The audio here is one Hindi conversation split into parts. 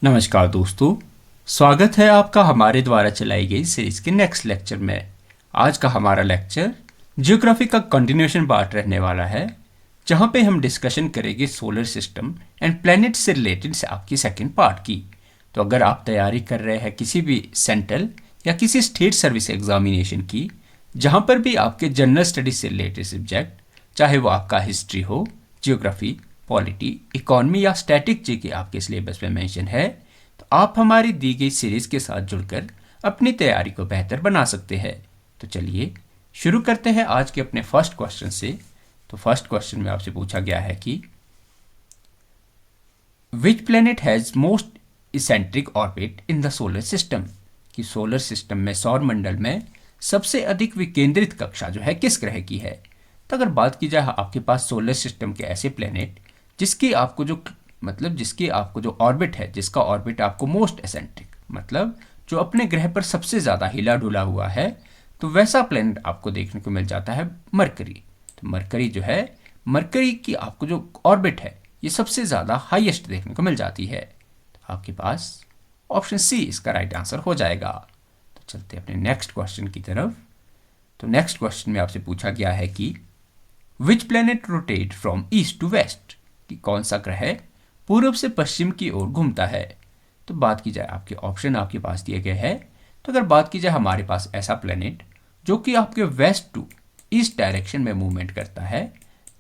नमस्कार दोस्तों, स्वागत है आपका हमारे द्वारा चलाई गई सीरीज के नेक्स्ट लेक्चर में। आज का हमारा लेक्चर ज्योग्राफी का कंटिन्यूएशन पार्ट रहने वाला है, जहां पे हम डिस्कशन करेंगे सोलर सिस्टम एंड प्लैनेट से रिलेटेड से आपकी सेकंड पार्ट की। तो अगर आप तैयारी कर रहे हैं किसी भी सेंट्रल या किसी स्टेट सर्विस एग्जामिनेशन की, जहां पर भी आपके जनरल स्टडीज से रिलेटेड सब्जेक्ट, चाहे वो आपका हिस्ट्री हो, जियोग्राफी, पॉलिटी, इकोनॉमी या स्टैटिक जी के आपके सिलेबस में मेंशन है, तो आप हमारी दी गई सीरीज के साथ जुड़कर अपनी तैयारी को बेहतर बना सकते हैं। तो चलिए शुरू करते हैं आज के अपने फर्स्ट क्वेश्चन से। तो फर्स्ट क्वेश्चन में आपसे पूछा गया है कि which planet has most eccentric orbit in the solar system, कि सोलर सिस्टम में, सौर मंडल में सबसे अधिक विकेंद्रित कक्षा जो है किस ग्रह की है। तो अगर बात की जाए आपके पास सोलर सिस्टम के ऐसे प्लैनेट जिसकी आपको जो ऑर्बिट है, जिसका ऑर्बिट आपको मोस्ट एसेंट्रिक मतलब जो अपने ग्रह पर सबसे ज़्यादा हिला डुला हुआ है, तो वैसा प्लैनेट आपको देखने को मिल जाता है मरकरी। तो मरकरी जो है, मरकरी की आपको जो ऑर्बिट है ये सबसे ज़्यादा हाईएस्ट देखने को मिल जाती है। तो आपके पास ऑप्शन सी इसका राइट आंसर हो जाएगा। तो चलते अपने नेक्स्ट क्वेश्चन की तरफ। तो नेक्स्ट क्वेश्चन में आपसे पूछा गया है कि which planet rotate from east to west, कि कौन सा ग्रह पूर्व से पश्चिम की ओर घूमता है। तो बात की जाए, आपके ऑप्शन आपके पास दिए गए हैं। तो अगर बात की जाए हमारे पास ऐसा प्लैनेट जो कि आपके वेस्ट टू ईस्ट डायरेक्शन में मूवमेंट करता है,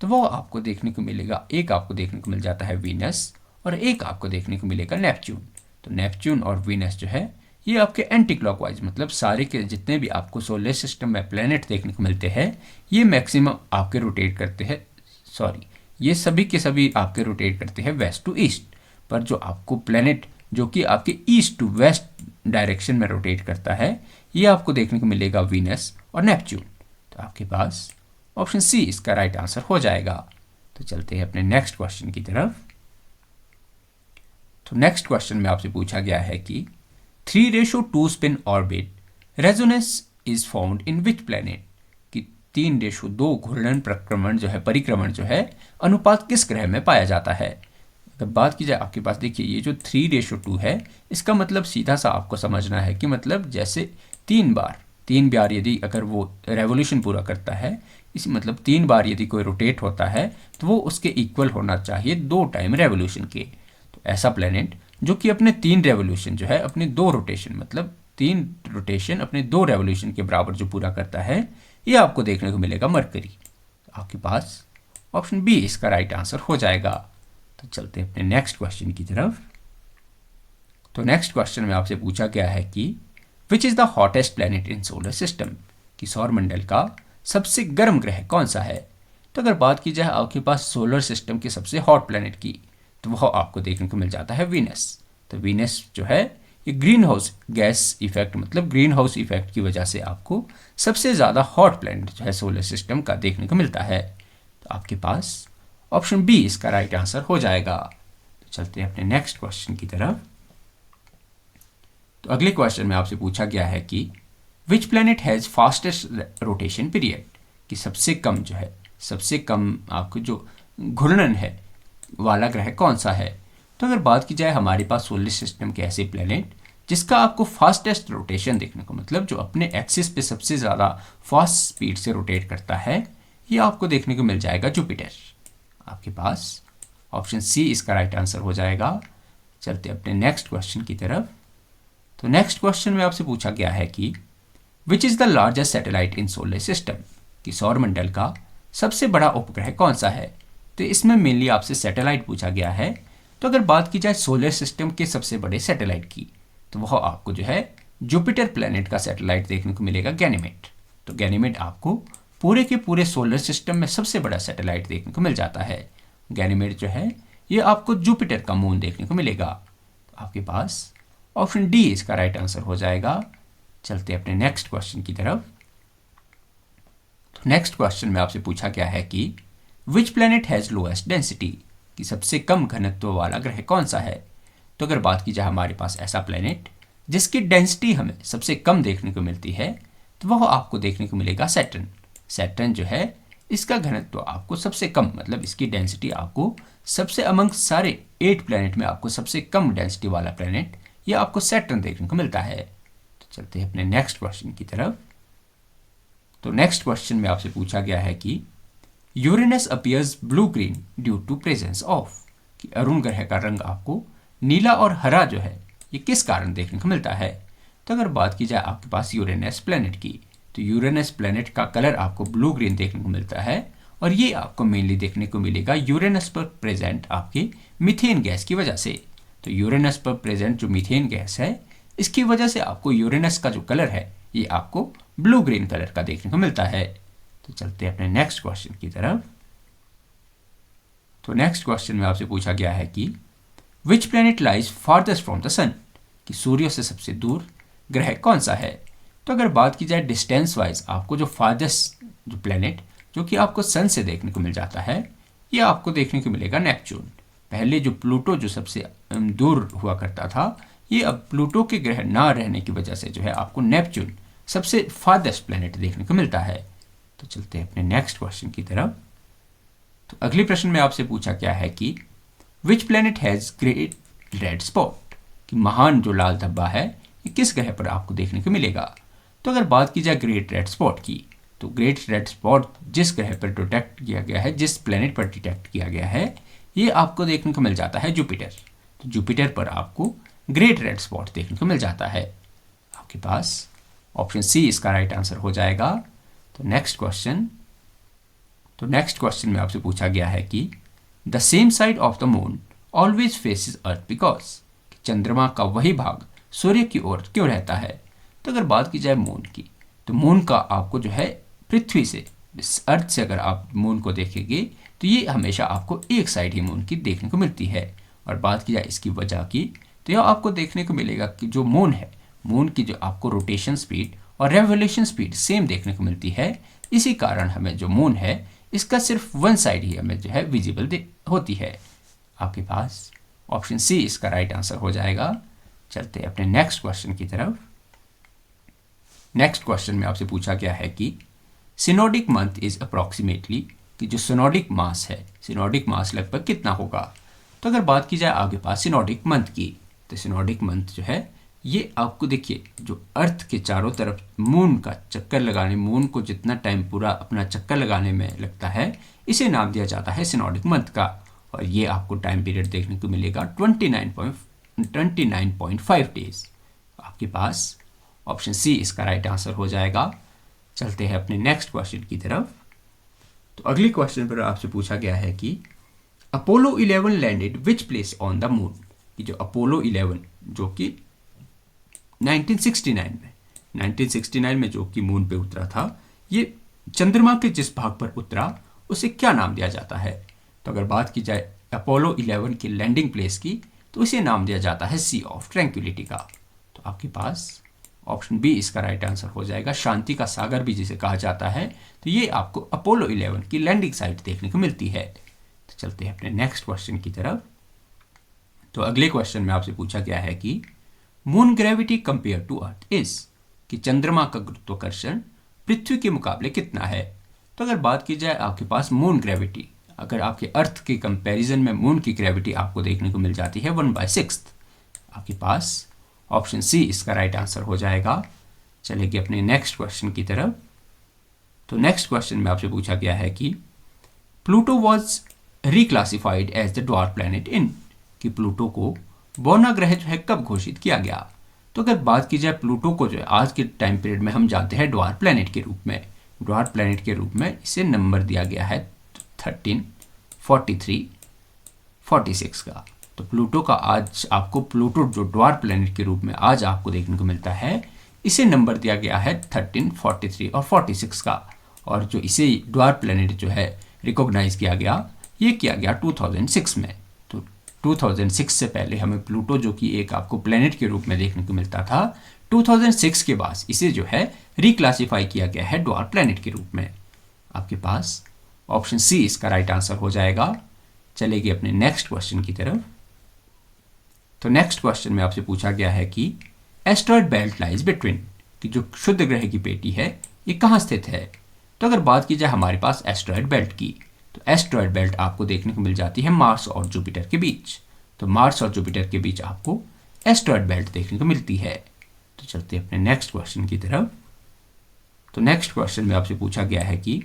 तो वो आपको देखने को मिलेगा, एक आपको देखने को मिल जाता है वीनस और एक आपको देखने को मिलेगा नेपच्यून। तो नेपच्यून और वीनस जो है ये आपके एंटी क्लॉकवाइज, मतलब सारे के जितने भी आपको सोलर सिस्टम में प्लैनेट देखने को मिलते हैं ये मैक्सिमम आपके रोटेट करते हैं, ये सभी के सभी आपके रोटेट करते हैं वेस्ट टू ईस्ट। पर जो आपको प्लैनेट जो कि आपके ईस्ट टू वेस्ट डायरेक्शन में रोटेट करता है, ये आपको देखने को मिलेगा वीनस और नेपच्यून। तो आपके पास ऑप्शन सी इसका राइट आंसर हो जाएगा। तो चलते हैं अपने नेक्स्ट क्वेश्चन की तरफ। तो नेक्स्ट क्वेश्चन में आपसे पूछा गया है कि 3:2 spin orbit resonance is found in which planet, कि 3:2 घूर्णन प्रक्रमण जो है, परिक्रमण जो है, अनुपात किस ग्रह में पाया जाता है। अगर बात की जाए आपके पास, देखिए ये जो 3:2 है, इसका मतलब सीधा सा आपको समझना है कि मतलब जैसे तीन बार यदि अगर वो रेवोल्यूशन पूरा करता है, इसी मतलब 3 बार यदि कोई रोटेट होता है तो वो उसके इक्वल होना चाहिए 2 टाइम रेवोल्यूशन के। तो ऐसा प्लैनेट जो कि अपने 3 रेवोल्यूशन जो है, अपने 2 रोटेशन मतलब 3 रोटेशन अपने 2 रेवोल्यूशन के बराबर जो पूरा करता है, ये आपको देखने को मिलेगा मरकरी। तो आपके पास ऑप्शन बी इसका राइट आंसर हो जाएगा। तो चलते हैं अपने नेक्स्ट क्वेश्चन की तरफ। तो नेक्स्ट क्वेश्चन में आपसे पूछा गया है कि which is the hottest planet in solar system, कि सौर मंडल का सबसे गर्म ग्रह कौन सा है। तो अगर बात की जाए आपके पास सोलर सिस्टम के सबसे हॉट प्लैनेट की, तो वह आपको देखने को मिल जाता है वीनस। तो वीनस जो है ये ग्रीन हाउस गैस इफेक्ट मतलब ग्रीन हाउस इफेक्ट की वजह से आपको सबसे ज़्यादा हॉट प्लैनेट जो है सोलर सिस्टम का देखने को मिलता है। तो आपके पास ऑप्शन बी इसका राइट आंसर हो जाएगा। तो चलते हैं अपने नेक्स्ट क्वेश्चन की तरफ। तो अगले क्वेश्चन में आपसे पूछा गया है कि which planet has fastest rotation period, कि सबसे कम जो है, सबसे कम आपको जो घूर्णन है वाला ग्रह कौन सा है। तो अगर बात की जाए हमारे पास सोलर सिस्टम के ऐसे प्लैनेट जिसका आपको फास्टेस्ट रोटेशन देखने को, मतलब जो अपने एक्सिस पे सबसे ज़्यादा फास्ट स्पीड से रोटेट करता है, ये आपको देखने को मिल जाएगा जुपिटर। आपके पास ऑप्शन सी इसका राइट आंसर हो जाएगा। चलते अपने नेक्स्ट क्वेश्चन की तरफ। तो नेक्स्ट क्वेश्चन में आपसे पूछा गया है कि which is the largest satellite in solar system, कि सौर मंडल का सबसे बड़ा उपग्रह कौन सा है। तो इसमें मेनली आपसे सैटेलाइट पूछा गया है। तो अगर बात की जाए सोलर सिस्टम के सबसे बड़े सैटेलाइट की, तो वह आपको जो है जुपिटर प्लैनेट का सैटेलाइट देखने को मिलेगा, गैनीमेड। तो गैनीमेड आपको पूरे के पूरे सोलर सिस्टम में सबसे बड़ा सैटेलाइट देखने को मिल जाता है। गैनीमेड जो है ये आपको जुपिटर का मून देखने को मिलेगा। तो आपके पास ऑप्शन डी इसका राइट आंसर हो जाएगा। चलते अपने नेक्स्ट क्वेश्चन की तरफ। तो नेक्स्ट क्वेश्चन में आपसे पूछा गया है कि which planet has lowest density, कि सबसे कम घनत्व वाला ग्रह कौन सा है। तो अगर बात की जाए हमारे पास ऐसा प्लैनेट जिसकी डेंसिटी हमें सबसे कम देखने को मिलती है, तो वह आपको देखने को मिलेगा सैटर्न। सैटर्न जो है इसका घनत्व आपको सबसे कम, मतलब इसकी डेंसिटी आपको सबसे अमंग सारे 8 प्लैनेट में आपको सबसे कम डेंसिटी वाला प्लैनेट ये आपको सैटर्न देखने को मिलता है। तो चलते हैं अपने नेक्स्ट क्वेश्चन की तरफ। तो नेक्स्ट क्वेश्चन में आपसे पूछा गया है कि Uranus appears blue green due to presence of, कि अरुण ग्रह का रंग आपको नीला और हरा जो है ये किस कारण देखने को मिलता है। तो अगर बात की जाए आपके पास यूरेनस प्लैनेट की, तो यूरेनस प्लैनेट का कलर आपको ब्लू ग्रीन देखने को मिलता है और ये आपको मेनली देखने को मिलेगा यूरेनस पर प्रेजेंट आपके मीथेन गैस की वजह से। तो यूरेनस पर प्रेजेंट जो मीथेन गैस है इसकी वजह से आपको यूरेनस का जो कलर है ये आपको ब्लू ग्रीन कलर का देखने को मिलता है। तो चलते हैं अपने नेक्स्ट क्वेश्चन की तरफ। तो नेक्स्ट क्वेश्चन में आपसे पूछा गया है कि which planet lies farthest from the sun, कि सूर्य से सबसे दूर ग्रह कौन सा है। तो अगर बात की जाए डिस्टेंस वाइज आपको जो फारदेस्ट जो प्लैनेट जो कि आपको सन से देखने को मिल जाता है ये आपको देखने को मिलेगा नेपच्यून। पहले जो प्लूटो जो सबसे दूर हुआ करता था, ये अब प्लूटो के ग्रह ना रहने की वजह से जो है आपको नेपच्यून सबसे फारदेस्ट प्लैनेट देखने को मिलता है। तो चलते हैं अपने नेक्स्ट क्वेश्चन की तरफ। तो अगले प्रश्न में आपसे पूछा गया है कि which planet has great red spot, कि महान जो लाल धब्बा है ये किस ग्रह पर आपको देखने को मिलेगा। तो अगर बात की जाए ग्रेट रेड स्पॉट की, तो ग्रेट रेड स्पॉट जिस ग्रह पर डिटेक्ट किया गया है, जिस प्लैनेट पर डिटेक्ट किया गया है ये आपको देखने को मिल जाता है जुपिटर। तो जुपिटर पर आपको ग्रेट रेड स्पॉट देखने को मिल जाता है। आपके पास ऑप्शन सी इसका राइट आंसर हो जाएगा। तो नेक्स्ट क्वेश्चन में आपसे पूछा गया है कि the same side of the moon always faces earth because, चंद्रमा का वही भाग सूर्य की ओर क्यों रहता है। तो अगर बात की जाए मून की, तो मून का आपको जो है पृथ्वी से अर्थ से अगर आप मून को देखेंगे तो ये हमेशा आपको एक साइड ही मून की देखने को मिलती है। और बात की जाए इसकी वजह की, तो यह आपको देखने को मिलेगा कि जो मून है, मून की जो आपको रोटेशन स्पीड और रेवोल्यूशन स्पीड सेम देखने को मिलती है। इसी कारण हमें जो मून है इसका सिर्फ वन साइड ही हमें जो है विजिबल होती है। आपके पास ऑप्शन सी इसका राइट आंसर हो जाएगा। चलते हैं अपने नेक्स्ट क्वेश्चन की तरफ। नेक्स्ट क्वेश्चन में आपसे पूछा गया है कि सिनोडिक मंथ इज अप्रॉक्सीमेटली, कि जो सिनोडिक मास है, सिनोडिक मास लगभग कितना होगा। तो अगर बात की जाए आपके पास सिनोडिक मंथ की, तो सिनोडिक मंथ जो है ये आपको देखिए जो अर्थ के चारों तरफ मून का चक्कर लगाने, मून को जितना टाइम पूरा अपना चक्कर लगाने में लगता है इसे नाम दिया जाता है सिनोडिक मंथ का। और ये आपको टाइम पीरियड देखने को मिलेगा 29.5 डेज। आपके पास ऑप्शन सी इसका राइट आंसर हो जाएगा। चलते हैं अपने नेक्स्ट क्वेश्चन की तरफ। तो अगले क्वेश्चन पर आपसे पूछा गया है कि Apollo 11 landed which place on the moon, कि जो अपोलो 11 जो कि 1969 में जो कि मून पे उतरा था, ये चंद्रमा के जिस भाग पर उतरा उसे क्या नाम दिया जाता है। तो अगर बात की जाए अपोलो 11 की लैंडिंग प्लेस की, तो इसे नाम दिया जाता है सी ऑफ ट्रैंक्विलिटी का। तो आपके पास ऑप्शन बी इसका राइट आंसर हो जाएगा। शांति का सागर भी जिसे कहा जाता है, तो ये आपको अपोलो 11 की लैंडिंग साइट देखने को मिलती है। तो चलते हैं अपने नेक्स्ट क्वेश्चन की तरफ। तो अगले क्वेश्चन में आपसे पूछा गया है कि moon gravity compare to earth is, कि चंद्रमा का गुरुत्वाकर्षण पृथ्वी के मुकाबले कितना है। तो अगर बात की जाए आपके पास मून ग्रेविटी, अगर आपके अर्थ के कंपैरिजन में मून की ग्रेविटी आपको देखने को मिल जाती है 1/6। आपके पास ऑप्शन सी इसका राइट आंसर हो जाएगा। चलेंगे अपने नेक्स्ट क्वेश्चन की तरफ। तो नेक्स्ट क्वेश्चन में आपसे पूछा गया है कि Pluto was reclassified as the dwarf planet in, कि प्लूटो को बौना ग्रह जो है कब घोषित किया गया। तो अगर बात की जाए प्लूटो को जो है आज के टाइम पीरियड में हम जानते हैं ड्वार्फ प्लैनेट के रूप में। ड्वार्फ प्लैनेट के रूप में इसे नंबर दिया गया है 13, 43, 46 का। तो प्लूटो का आज आपको प्लूटो जो ड्वार्फ प्लैनेट के रूप में आज आपको देखने को मिलता है, इसे नंबर दिया गया है 13, 43 और 46 का। और जो इसे ड्वार्फ प्लैनेट जो है रिकॉग्नाइज किया गया, ये किया गया 2006 में। तो 2006 से पहले हमें प्लूटो जो कि एक आपको प्लैनेट के रूप में देखने को मिलता था, 2006 के बाद इसे जो है रिक्लासिफाई किया गया है ड्वार्फ प्लैनेट के रूप में। आपके पास ऑप्शन सी इसका राइट आंसर हो जाएगा। चलेगी अपने नेक्स्ट क्वेश्चन की तरफ। तो नेक्स्ट क्वेश्चन में आपसे पूछा गया है कि एस्ट्रॉयड बेल्ट लाइज बिटवीन, कि जो क्षुद्र ग्रह की पेटी है ये कहाँ स्थित है। तो अगर बात की जाए हमारे पास एस्ट्रॉयड बेल्ट की, तो एस्ट्रॉयड बेल्ट आपको देखने को मिल जाती है मार्स और जुपिटर के बीच। तो मार्स और जुपिटर के बीच आपको एस्टेरॉयड बेल्ट देखने को मिलती है। तो चलते हैं अपने नेक्स्ट क्वेश्चन की तरफ। तो नेक्स्ट क्वेश्चन में आपसे पूछा गया है कि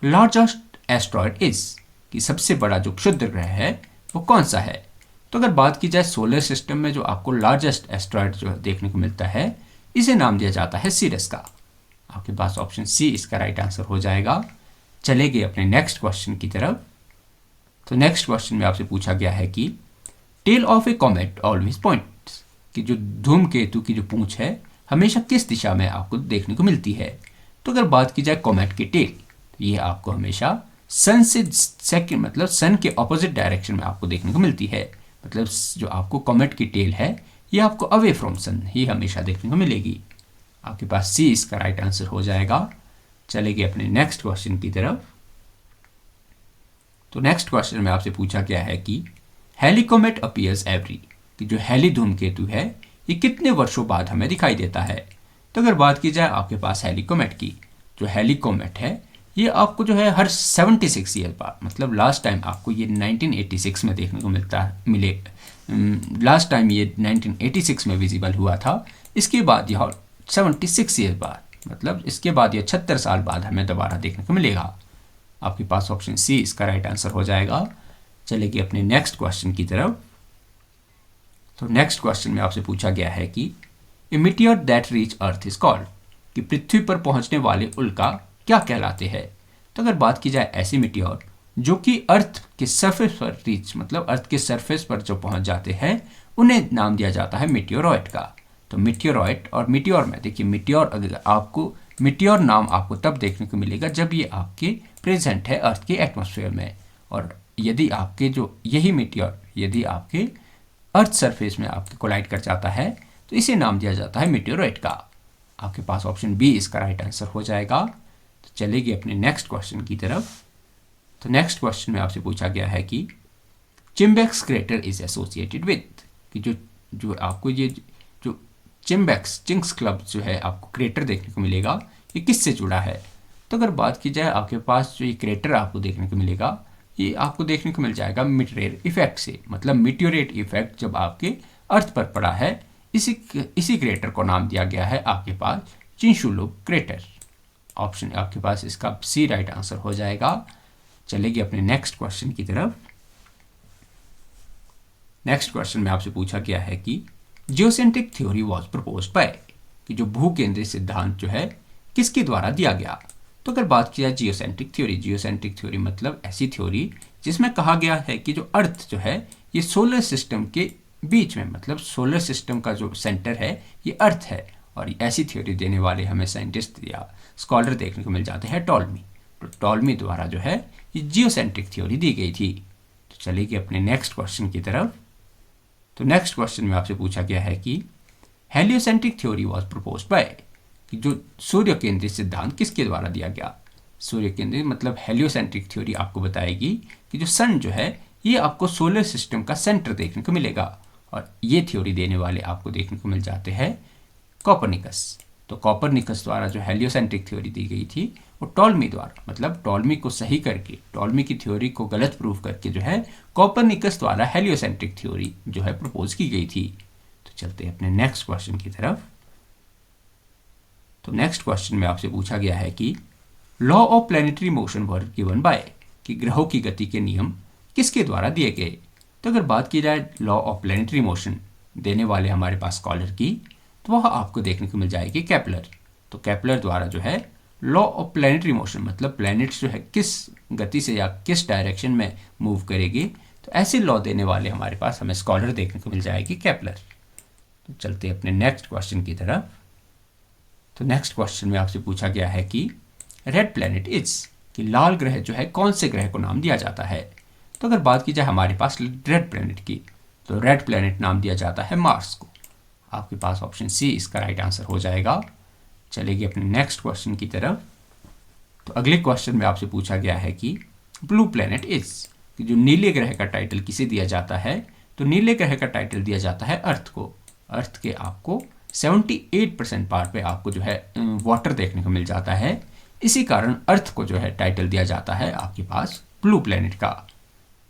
लार्जेस्ट एस्टेरॉयड इज, कि सबसे बड़ा जो क्षुद्र ग्रह है वो कौन सा है। तो अगर बात की जाए सोलर सिस्टम में जो आपको लार्जेस्ट एस्टेरॉयड जो देखने को मिलता है, इसे नाम दिया जाता है सीरस का। आपके पास ऑप्शन सी इसका राइट आंसर हो जाएगा। चलेंगे अपने नेक्स्ट क्वेश्चन की तरफ। तो नेक्स्ट क्वेश्चन में आपसे पूछा गया है कि tail of a comet always points, कि जो धूमकेतु की जो पूंछ है हमेशा किस दिशा में आपको देखने को मिलती है। तो अगर बात की जाए कॉमेट की टेल, तो ये आपको हमेशा सन से सेकंड मतलब सन के ऑपोजिट डायरेक्शन में आपको देखने को मिलती है। मतलब जो आपको कॉमेट की टेल है ये आपको अवे फ्रॉम सन ही हमेशा देखने को मिलेगी। आपके पास सी इसका राइट आंसर हो जाएगा। चलेंगे अपने नेक्स्ट क्वेश्चन की तरफ। तो नेक्स्ट क्वेश्चन में आपसे पूछा गया है कि हेलिकोमेट अपीयर्स एवरी, कि जो हेली धूमकेतु है ये कितने वर्षों बाद हमें दिखाई देता है। तो अगर बात की जाए आपके पास हेलिकोमेट की, जो हेलिकोमेट है ये आपको जो है हर 76 ईयर बाद, मतलब लास्ट टाइम आपको ये 1986 में देखने को मिले। लास्ट टाइम ये 1986 में विजिबल हुआ था। इसके बाद यह 76 ईयर बाद, मतलब इसके बाद यह 76 साल बाद हमें दोबारा देखने को मिलेगा। आपके पास ऑप्शन सी इसका राइट आंसर हो जाएगा। चलेंगे अपने नेक्स्ट क्वेश्चन की तरफ। तो नेक्स्ट क्वेश्चन में आपसे पूछा गया है कि a meteor that reach earth is called, कि पृथ्वी पर पहुंचने वाले उल्का क्या कहलाते हैं। तो अगर बात की जाए ऐसे मीटियोर जो कि अर्थ के सरफेस पर रीच, मतलब अर्थ के सरफेस पर जो पहुंच जाते हैं, उन्हें नाम दिया जाता है मीटियोरॉइड का। तो मीटियोरॉइड और मीटियोर में देखिए, मीटियोर अगर आपको मीटियोर नाम आपको तब देखने को मिलेगा जब ये आपके प्रेजेंट है अर्थ के एटमॉस्फेयर में, और यदि आपके जो यही मीटियोर यदि आपके अर्थ सरफेस में आपके कोलाइड कर जाता है तो इसे नाम दिया जाता है मीटियोरॉइड का। आपके पास ऑप्शन बी इसका राइट आंसर हो जाएगा। तो चलेंगे अपने नेक्स्ट क्वेश्चन की तरफ। तो नेक्स्ट क्वेश्चन में आपसे पूछा गया है कि चिम्बेक्स क्रेटर इज एसोसिएटेड विद, कि जो आपको ये जो चिंक्स क्लब जो है आपको क्रेटर देखने को मिलेगा ये किससे जुड़ा है। तो अगर बात की जाए आपके पास जो ये क्रेटर आपको देखने को मिलेगा ये आपको देखने को मिल जाएगा मिटरेर इफेक्ट से, मतलब मिट्योरेट इफेक्ट जब आपके अर्थ पर पड़ा है, इसी क्रेटर को नाम दिया गया है आपके पास चिंशुलुप क्रेटर। ऑप्शन आपके पास इसका सी राइट आंसर हो जाएगा। चलेंगे अपने नेक्स्ट क्वेश्चन की तरफ। नेक्स्ट क्वेश्चन में आपसे पूछा गया है कि geocentric theory was proposed by, कि जो भू केंद्रीय सिद्धांत जो है किसके द्वारा दिया गया। तो अगर बात की जाए जियोसेंट्रिक थ्योरी मतलब ऐसी थ्योरी जिसमें कहा गया है कि जो अर्थ जो है ये सोलर सिस्टम के बीच में, मतलब सोलर सिस्टम का जो सेंटर है ये अर्थ है, और ऐसी थ्योरी देने वाले हमें साइंटिस्ट या स्कॉलर देखने को मिल जाते हैं टॉलमी। तो टॉलमी द्वारा जो है ये जियोसेंट्रिक थ्योरी दी गई थी। तो चलिए अपने नेक्स्ट क्वेश्चन की तरफ। तो नेक्स्ट क्वेश्चन में आपसे पूछा गया है कि heliocentric theory was proposed by, कि जो सूर्य केंद्रित सिद्धांत किसके द्वारा दिया गया। सूर्य केंद्रित मतलब हेलियोसेंट्रिक थ्योरी आपको बताएगी कि जो सन जो है ये आपको सोलर सिस्टम का सेंटर देखने को मिलेगा, और ये थ्योरी देने वाले आपको देखने को मिल जाते हैं कोपरनिकस। तो कोपरनिकस द्वारा जो हेलियोसेंट्रिक थ्योरी दी गई थी वो टॉलमी द्वारा, मतलब टॉलमी को सही करके, टॉलमी की थ्योरी को गलत प्रूव करके जो है कोपरनिकस द्वारा हेलियोसेंट्रिक थ्योरी जो है प्रपोज की गई थी। तो चलते हैं अपने नेक्स्ट क्वेश्चन की तरफ। तो नेक्स्ट क्वेश्चन में आपसे पूछा गया है कि law of planetary motion were given by, कि ग्रहों की गति के नियम किसके द्वारा दिए गए। तो अगर बात की जाए लॉ ऑफ प्लैनेटरी मोशन देने वाले हमारे पास स्कॉलर की, तो वह आपको देखने को मिल जाएगी केपलर। तो केपलर द्वारा जो है लॉ ऑफ प्लैनेटरी मोशन मतलब प्लैनेट्स जो है किस गति से या किस डायरेक्शन में मूव करेगी, तो ऐसे लॉ देने वाले हमारे पास हमें स्कॉलर देखने को मिल जाएगी केपलर। तो चलते अपने नेक्स्ट क्वेश्चन की तरफ। तो नेक्स्ट क्वेश्चन में आपसे पूछा गया है कि रेड प्लैनेट इज, कि लाल ग्रह जो है कौन से ग्रह को नाम दिया जाता है। तो अगर बात की जाए हमारे पास रेड प्लैनेट की, तो रेड प्लैनेट नाम दिया जाता है मार्स को। आपके पास ऑप्शन सी इसका राइट आंसर हो जाएगा। चलेगी अपने नेक्स्ट क्वेश्चन की तरफ। तो अगले क्वेश्चन में आपसे पूछा गया है कि ब्लू प्लैनेट इज, कि जो नीले ग्रह का टाइटल किसे दिया जाता है। तो नीले ग्रह का टाइटल दिया जाता है अर्थ को। अर्थ के आपको 78% पार्ट पे आपको जो है वाटर देखने को मिल जाता है, इसी कारण अर्थ को जो है टाइटल दिया जाता है आपके पास ब्लू प्लैनेट का।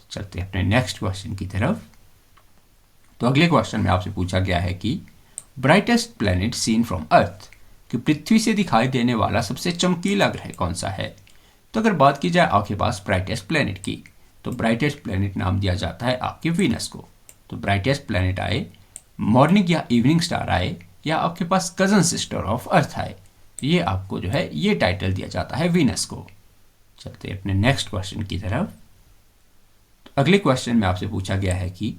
तो चलते हैं अपने नेक्स्ट क्वेश्चन की तरफ। तो अगले क्वेश्चन में आपसे पूछा गया है कि ब्राइटेस्ट प्लैनेट सीन फ्रॉम अर्थ, कि पृथ्वी से दिखाई देने वाला सबसे चमकीला ग्रह कौन सा है। तो अगर बात की जाए आपके पास ब्राइटेस्ट प्लैनेट की, तो ब्राइटेस्ट प्लैनेट नाम दिया जाता है आपके वीनस को। तो ब्राइटेस्ट प्लैनेट आए, मॉर्निंग या इवनिंग स्टार आए, या आपके पास कजन सिस्टर ऑफ अर्थ आए, तो ये आपको जो है ये टाइटल दिया जाता है वीनस को। चलते हैं अपने नेक्स्ट क्वेश्चन की तरफ। तो अगले क्वेश्चन में आपसे पूछा गया है कि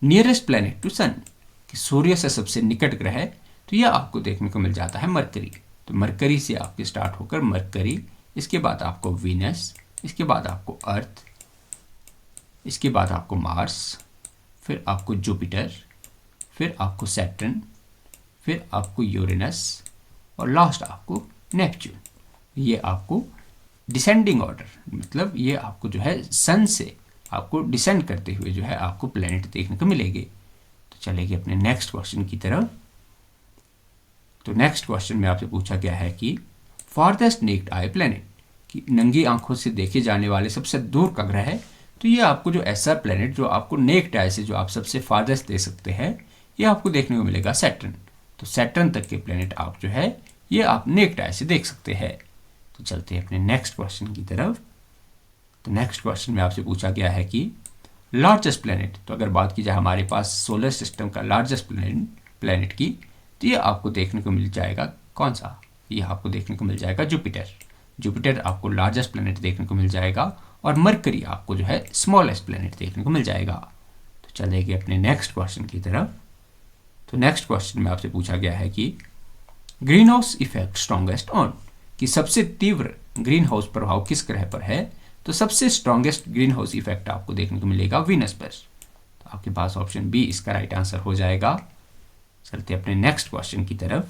नियरेस्ट प्लैनेट टू सन, कि सूर्य से सबसे निकट ग्रह, तो यह आपको देखने को मिल जाता है मरकरी। तो मरकरी से आपके स्टार्ट होकर मरकरी, इसके बाद आपको वीनस, इसके बाद आपको अर्थ, इसके बाद आपको मार्स, फिर आपको जुपिटर, फिर आपको सैटर्न, फिर आपको यूरेनस, और लास्ट आपको नेपच्यून। ये आपको डिसेंडिंग ऑर्डर, मतलब ये आपको जो है सन से आपको डिसेंड करते हुए जो है आपको प्लैनेट देखने को मिलेंगे। तो चलेंगे अपने नेक्स्ट क्वेश्चन की तरफ। तो नेक्स्ट क्वेश्चन में आपसे पूछा गया है कि फारदेस्ट नेक्ड आई प्लैनेट, कि नंगी आंखों से देखे जाने वाले सबसे दूर का ग्रह है। तो ये आपको जो ऐसा प्लैनेट जो आपको नेक्ड आई से जो आप सबसे फारदेस्ट दे सकते हैं, ये आपको देखने को मिलेगा सैटर्न। तो सैटर्न तक के प्लैनेट आप जो है ये आप नेक्ड आई से देख सकते हैं। तो चलते हैं अपने नेक्स्ट क्वेश्चन की तरफ। तो नेक्स्ट क्वेश्चन में आपसे पूछा गया है कि लार्जेस्ट प्लैनेट, तो अगर बात की जाए हमारे पास सोलर सिस्टम का लार्जेस्ट प्लैनेट की, तो ये आपको देखने को मिल जाएगा कौन सा, ये आपको देखने को मिल जाएगा जुपिटर। जुपिटर आपको लार्जेस्ट प्लैनेट देखने को मिल जाएगा, और मरकरी आपको जो है स्मॉलेस्ट प्लैनेट देखने को मिल जाएगा। तो चलेंगे अपने नेक्स्ट क्वेश्चन की तरफ। तो नेक्स्ट क्वेश्चन में आपसे पूछा गया है कि green house effect strongest on, कि सबसे तीव्र ग्रीन हाउस प्रभाव किस ग्रह पर है। तो सबसे स्ट्रॉन्गेस्ट ग्रीन हाउस इफेक्ट आपको देखने को मिलेगा वीनस पर। तो आपके पास ऑप्शन बी इसका राइट आंसर हो जाएगा। चलते अपने नेक्स्ट क्वेश्चन की तरफ।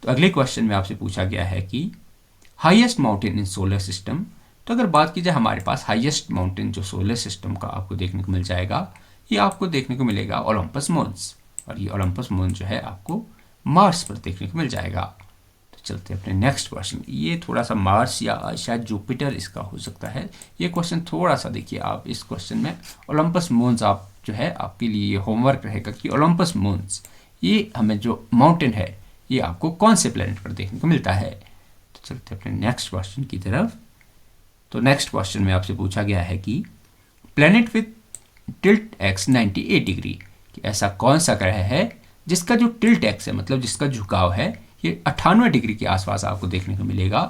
तो अगले क्वेश्चन में आपसे पूछा गया है कि highest mountain in solar system. तो अगर बात की जाए हमारे पास हाईएस्ट माउंटेन जो सोलर सिस्टम का आपको देखने को मिल जाएगा, ये आपको देखने को मिलेगा ओलंपस मोन्स, और ये ओलंपस मोन्स जो है आपको मार्स पर देखने को मिल जाएगा। तो चलते अपने नेक्स्ट क्वेश्चन। ये थोड़ा सा मार्स या शायद जुपिटर इसका हो सकता है, ये क्वेश्चन थोड़ा सा देखिए आप इस क्वेश्चन में ओलंपस मोन्स आप जो है आपके लिए होमवर्क रहेगा कि ओलंपस मोन्स ये हमें जो माउंटेन है ये आपको कौन से प्लैनेट पर देखने को मिलता है। तो चलते अपने नेक्स्ट क्वेश्चन की तरफ। तो नेक्स्ट क्वेश्चन में आपसे पूछा गया है कि planet with tilt x 98 degree, कि ऐसा कौन सा ग्रह है जिसका जो टिल्ट एक्स है, मतलब जिसका झुकाव है ये 98 डिग्री के आसपास आपको देखने को मिलेगा।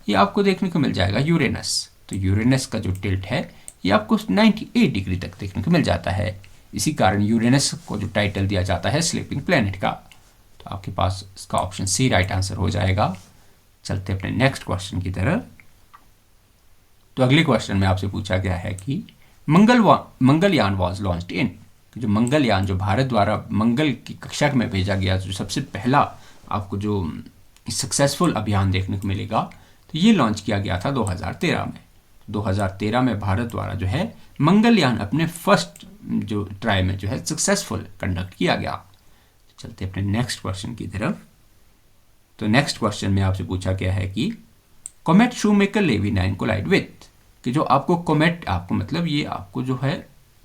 ये आपको देखने को मिल जाएगा यूरेनस। तो यूरेनस का जो टिल्ट है ये आपको 98 डिग्री तक देखने को मिल जाता है। इसी कारण यूरेनस को जो टाइटल दिया जाता है स्लीपिंग प्लैनेट का। तो आपके पास इसका ऑप्शन सी राइट आंसर हो जाएगा। चलते अपने नेक्स्ट क्वेश्चन की तरफ। तो अगले क्वेश्चन में आपसे पूछा गया है कि मंगलयान वॉज लॉन्च्ड इन, जो मंगलयान जो भारत द्वारा मंगल की कक्षा में भेजा गया, जो सबसे पहला आपको जो सक्सेसफुल अभियान देखने को मिलेगा, तो ये लॉन्च किया गया था 2013 में। 2013 में भारत द्वारा जो है मंगलयान अपने फर्स्ट जो ट्राई में जो है सक्सेसफुल कंडक्ट किया गया। चलते अपने नेक्स्ट क्वेश्चन की तरफ। तो नेक्स्ट क्वेश्चन में आपसे पूछा गया है कि comet Shoemaker Levy 9 collide with, कि जो आपको कॉमेट आपको मतलब ये आपको जो है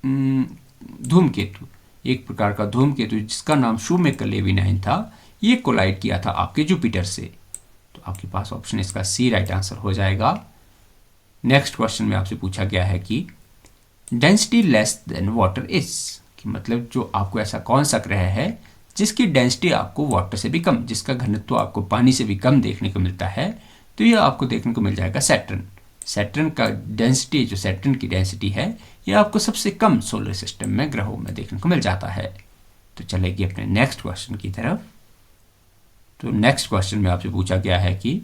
धूमकेतु, एक प्रकार का धूमकेतु जिसका नाम शूमेकर लेवी 9 था, ये कोलाइड किया था आपके जुपिटर से। तो आपके पास ऑप्शन इसका सी राइट आंसर हो जाएगा। नेक्स्ट क्वेश्चन में आपसे पूछा गया है कि density less than water is, कि मतलब जो आपको ऐसा कौन सा ग्रह है जिसकी डेंसिटी आपको वाटर से भी कम, जिसका घनत्व आपको पानी से भी कम देखने को मिलता है। तो ये आपको देखने को मिल जाएगा सैटर्न। सैटर्न का डेंसिटी, जो सैटर्न की डेंसिटी है, ये आपको सबसे कम सोलर सिस्टम में ग्रहों में देखने को मिल जाता है। तो चलेगी अपने नेक्स्ट क्वेश्चन की तरफ। तो नेक्स्ट क्वेश्चन में आपसे पूछा गया है कि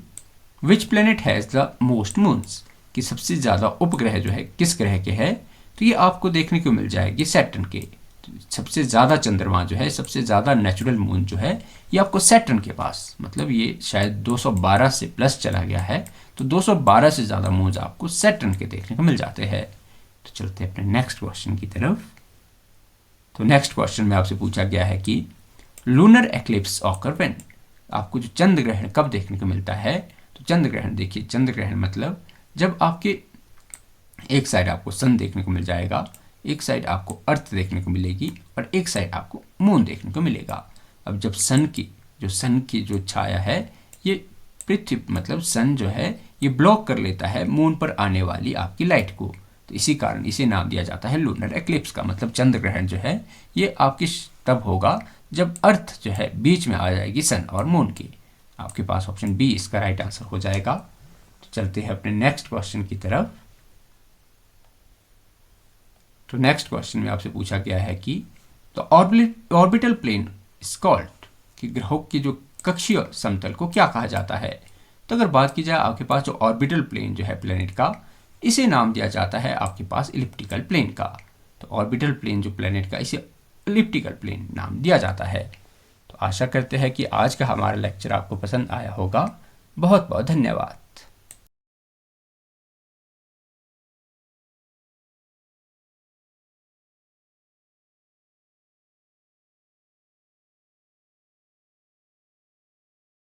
which planet has the most moons, कि सबसे ज़्यादा उपग्रह जो है किस ग्रह के है। तो ये आपको देखने को मिल जाएगी सैटर्न के। तो सबसे ज़्यादा चंद्रमा जो है, सबसे ज़्यादा नेचुरल मून जो है, ये आपको सैटर्न के पास, मतलब ये शायद 212 से प्लस चला गया है, तो 212 से ज़्यादा मून्स आपको सैटर्न के देखने को मिल जाते हैं। तो चलते अपने नेक्स्ट क्वेश्चन की तरफ। तो नेक्स्ट क्वेश्चन में आपसे पूछा गया है कि लूनर एक्लिप्स ऑकर व्हेन, आपको जो चंद्र ग्रहण कब देखने को मिलता है। तो चंद्र ग्रहण देखिए, चंद्र ग्रहण मतलब जब आपके एक साइड आपको सन देखने को मिल जाएगा, एक साइड आपको अर्थ देखने को मिलेगी और एक साइड आपको मून देखने को मिलेगा। अब जब सन की जो छाया है ये पृथ्वी मतलब सन जो है ये ब्लॉक कर लेता है मून पर आने वाली आपकी लाइट को, तो इसी कारण इसे नाम दिया जाता है लूनर एक्लिप्स का। मतलब चंद्र ग्रहण जो है ये आपकी तब होगा जब अर्थ जो है बीच में आ जाएगी सन और मून के। आपके पास ऑप्शन बी इसका राइट आंसर हो जाएगा। तो चलते हैं अपने नेक्स्ट क्वेश्चन की तरफ। तो नेक्स्ट क्वेश्चन में आपसे पूछा गया है कि तो ऑर्बिटल प्लेन इज कॉल्ड, कि ग्रहों की जो कक्षीय समतल को क्या कहा जाता है। तो अगर बात की जाए आपके पास जो ऑर्बिटल प्लेन जो है प्लेनेट का, इसे नाम दिया जाता है आपके पास इलिप्टिकल प्लेन का। तो ऑर्बिटल प्लेन जो प्लेनेट का इसे इलिप्टिकल प्लेन नाम दिया जाता है। तो आशा करते हैं कि आज का हमारा लेक्चर आपको पसंद आया होगा। बहुत बहुत धन्यवाद।